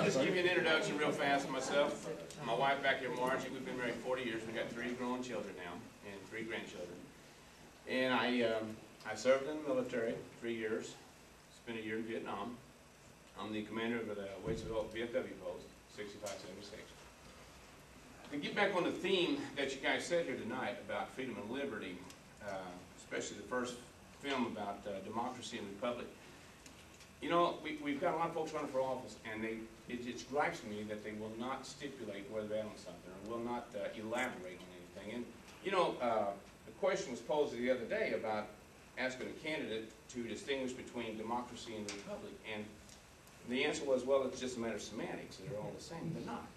I'll just give you an introduction real fast of myself. My wife back here, Margie, we've been married 40 years. We've got 3 grown children now and 3 grandchildren. And I served in the military 3 years, spent a year in Vietnam. I'm the commander of the Waitsville VFW post, 6576. To get back on the theme that you guys said here tonight about freedom and liberty, especially the first film about democracy and republic. You know, we've got a lot of folks running for office, and it strikes me that they will not stipulate where they're at on something, or will not elaborate on anything. And, you know, the question was posed the other day about asking a candidate to distinguish between democracy and the republic. And the answer was, well, it's just a matter of semantics. They're all the same. They're not.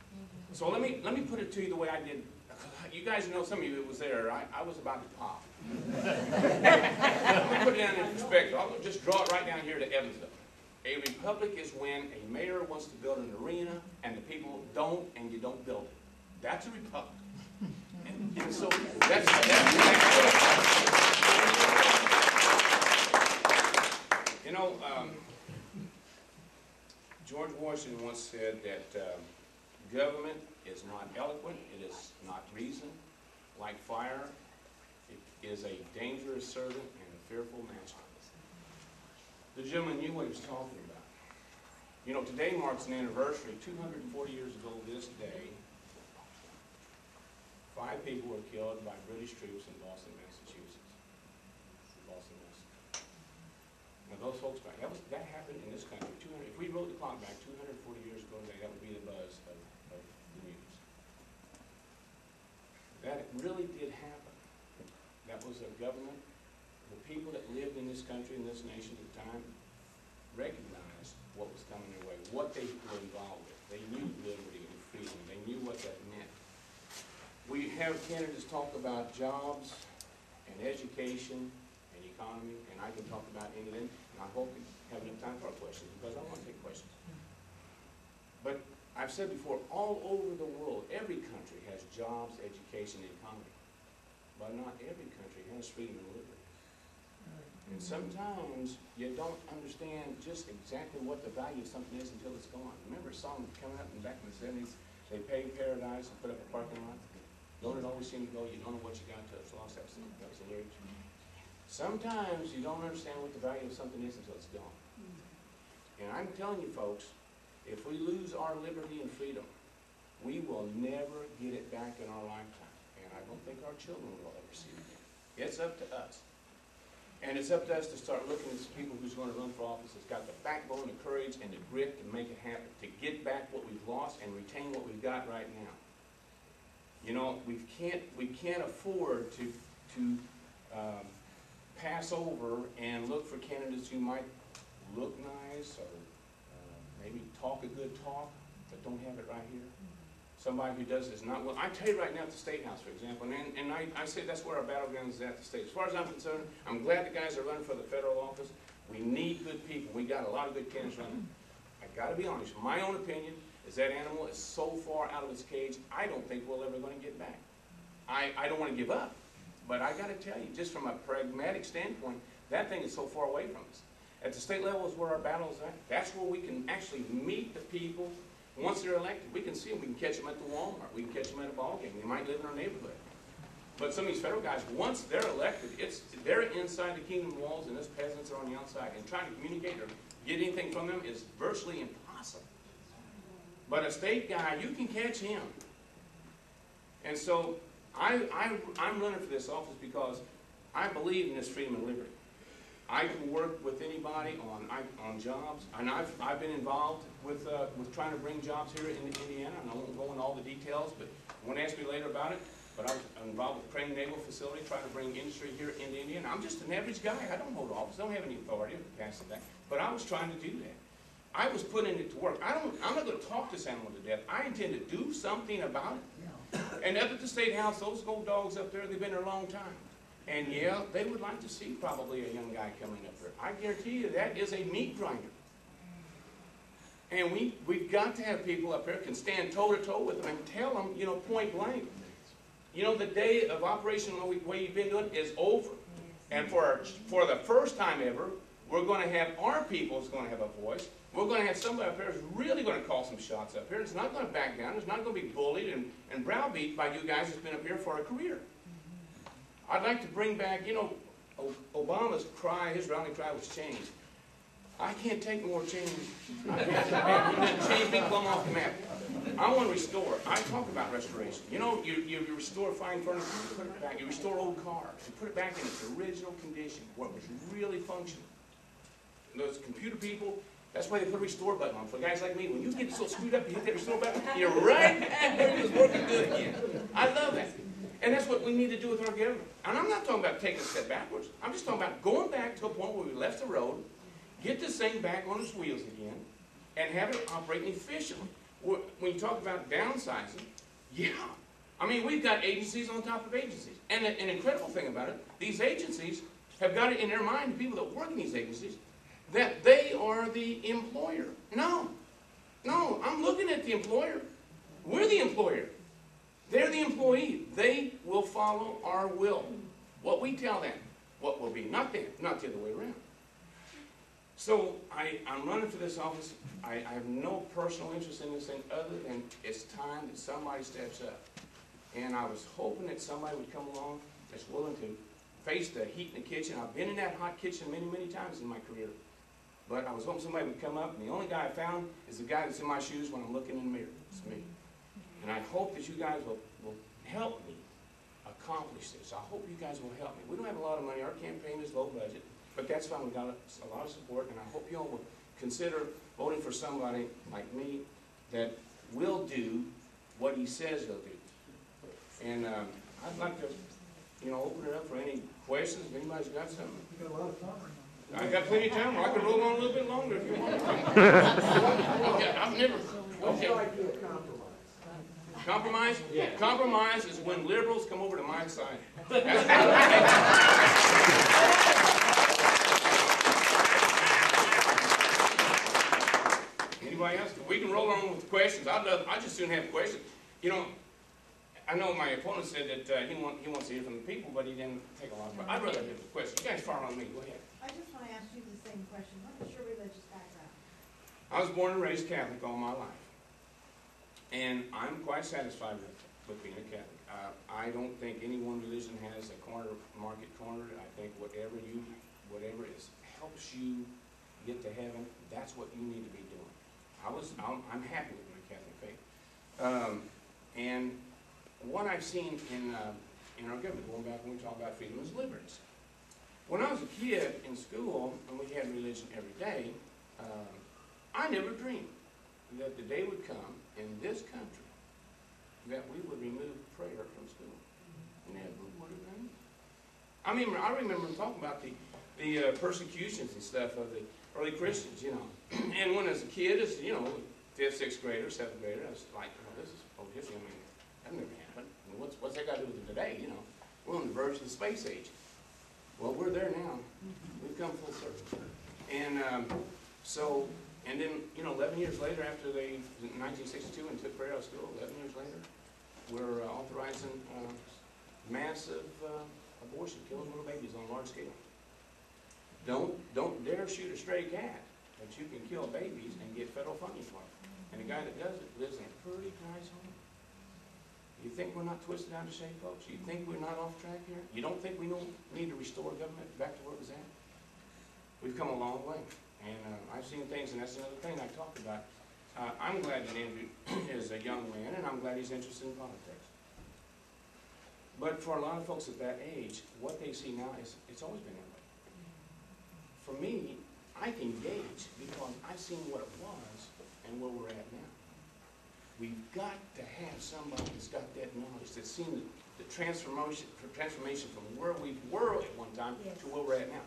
So let me put it to you the way I did. You guys know, some of you that was there, I was about to pop. Let me put it down in perspective. I'll just draw it right down here to Evansville. A republic is when a mayor wants to build an arena and the people don't, and you don't build it. That's a republic. And so that's you know, George Washington once said that government is not eloquent, it is not reason. Like fire, it is a dangerous servant and a fearful master. The gentleman knew what he was talking about. You know, today marks an anniversary. 240 years ago this day, 5 people were killed by British troops in Boston, Massachusetts. Boston, Massachusetts. Now those folks, that happened in this country. If we wrote the clock back 240 years ago today, that would be the buzz of the news. That really did happen. That was a government. The people that lived in this country, in this nation at the time, recognized what was coming their way, what they were involved with. They knew liberty and freedom. They knew what that meant. We have candidates talk about jobs and education and economy, and I can talk about any of them, and I hope we have enough time for our questions, because I want to take questions. But I've said before, all over the world, every country has jobs, education, and economy. But not every country has freedom and liberty. And sometimes you don't understand just exactly what the value of something is until it's gone. Remember a song coming up back in the 70s? They paved paradise and put up a parking lot. Don't it always seem to go, you don't know what you got till it's lost. That was the lyrics. Sometimes you don't understand what the value of something is until it's gone. And I'm telling you folks, if we lose our liberty and freedom, we will never get it back in our lifetime. And I don't think our children will ever see it again. It's up to us. And it's up to us to start looking at some people who's going to run for office that's got the backbone, the courage, and the grit to make it happen, to get back what we've lost and retain what we've got right now. You know, we can't afford to pass over and look for candidates who might look nice or maybe talk a good talk, but don't have it right here. Somebody who does this not well. I tell you right now at the State House, for example, and I say that's where our battleground is at the state. As far as I'm concerned, I'm glad the guys are running for the federal office. We need good people. We got a lot of good candidates running. I got to be honest. My own opinion is that animal is so far out of its cage, I don't think we're ever going to get back. I don't want to give up, but I got to tell you, just from a pragmatic standpoint, that thing is so far away from us. At the state level is where our battle is at. That's where we can actually meet the people. Once they're elected, we can see them. We can catch them at the Walmart. We can catch them at a ball game. They might live in our neighborhood. But some of these federal guys, once they're elected, they're inside the kingdom walls and us peasants are on the outside. And trying to communicate or get anything from them is virtually impossible. But a state guy, you can catch him. And so I'm running for this office because I believe in this freedom and liberty. I can work with anybody on jobs, and I've been involved with trying to bring jobs here in Indiana, and I won't go into all the details, but you want to ask me later about it. But I'm involved with Crane Naval Facility, trying to bring industry here into Indiana. I'm just an average guy. I don't hold office. I don't have any authority to pass it back. But I was trying to do that. I was putting it to work. I'm not going to talk this animal to death. I intend to do something about it. And up at the State House, those gold dogs up there, they've been there a long time. And yeah, they would like to see probably a young guy coming up there. I guarantee you that is a meat grinder. And we've got to have people up there who can stand toe-to-toe with them and tell them, you know, point blank. You know, the day of operation the way you've been doing is over. And for the first time ever, we're going to have our people is going to have a voice. We're going to have somebody up here who's really going to call some shots up here. It's not going to back down. It's not going to be bullied and browbeat by you guys that's been up here for a career. I'd like to bring back, you know, Obama's cry, his rally cry was change. I can't take more change. Change being blown off the map. I want to restore. I talk about restoration. You know, you restore fine furniture, you put it back. You restore old cars, you put it back in its original condition, where it was really functional. Those computer people, that's why they put a restore button on. For guys like me, when you get so screwed up, you hit that restore button, you're right back where it was working good again. I love that. And that's what we need to do with our government. And I'm not talking about taking a step backwards. I'm just talking about going back to a point where we left the road, get this thing back on its wheels again, and have it operating efficiently. When you talk about downsizing, yeah. I mean, we've got agencies on top of agencies. And an incredible thing about it, these agencies have got it in their mind, the people that work in these agencies, that they are the employer. No. No, I'm looking at the employer. We're the employer. They're the employee. They will follow our will. What we tell them, what will be, not them, not the other way around. So I'm running for this office. I have no personal interest in this thing other than it's time that somebody steps up. And I was hoping that somebody would come along that's willing to face the heat in the kitchen. I've been in that hot kitchen many, many times in my career. But I was hoping somebody would come up, and the only guy I found is the guy that's in my shoes when I'm looking in the mirror. It's me. And I hope that you guys will help me accomplish this. I hope you guys will help me. We don't have a lot of money. Our campaign is low budget. But that's fine. We've got a lot of support, and I hope you all will consider voting for somebody like me that will do what he says he'll do. And I'd like to, you know, open it up for any questions. If anybody's got something. We've got a lot of time. I got plenty of time. I can roll on a little bit longer if you want. Okay, I've never. Okay. Compromise? Yeah. Compromise is when liberals come over to my side. Anybody else? We can roll on with questions. I just soon have questions. You know, I know my opponent said that he wants to hear from the people, but he didn't take a lot of. I'd rather hear the questions. You guys fire on me. Go ahead. I just want to ask you the same question. What is your religious background? I was born and raised Catholic all my life. And I'm quite satisfied with being a Catholic. I don't think any one religion has a market cornered. I think whatever helps you get to heaven, that's what you need to be doing. I'm happy with my Catholic faith. And what I've seen in our government, going back when we talk about freedom, is liberties. When I was a kid in school, and we had religion every day, I never dreamed that the day would come in this country that we would remove prayer from school. Never would have done it. I remember talking about the persecutions and stuff of the early Christians, you know. And when as a kid, as you know, 5th, 6th grader, 7th grader, I was like, oh, this is old history. I mean, that never happened. I mean, what's that got to do with it today? You know, we're on the verge of the space age. Well, we're there now. We've come full circle. And and then, you know, 11 years later, after they, in 1962, and took prayer out of school, 11 years later, we're authorizing massive abortion, killing little babies on a large scale. Don't dare shoot a stray cat, but you can kill babies and get federal funding for it. And the guy that does it lives in a pretty nice home. You think we're not twisted out of shape, folks? You think we're not off track here? You don't think we need to restore government back to where it was at? We've come a long way. And I've seen things, and that's another thing I talked about. I'm glad that Andrew is a young man, and I'm glad he's interested in politics. But for a lot of folks at that age, what they see now is it's always been that way. For me, I can gauge because I've seen what it was and where we're at now. We've got to have somebody that's got that knowledge, that's seen the transformation from where we were at one time to where we're at now.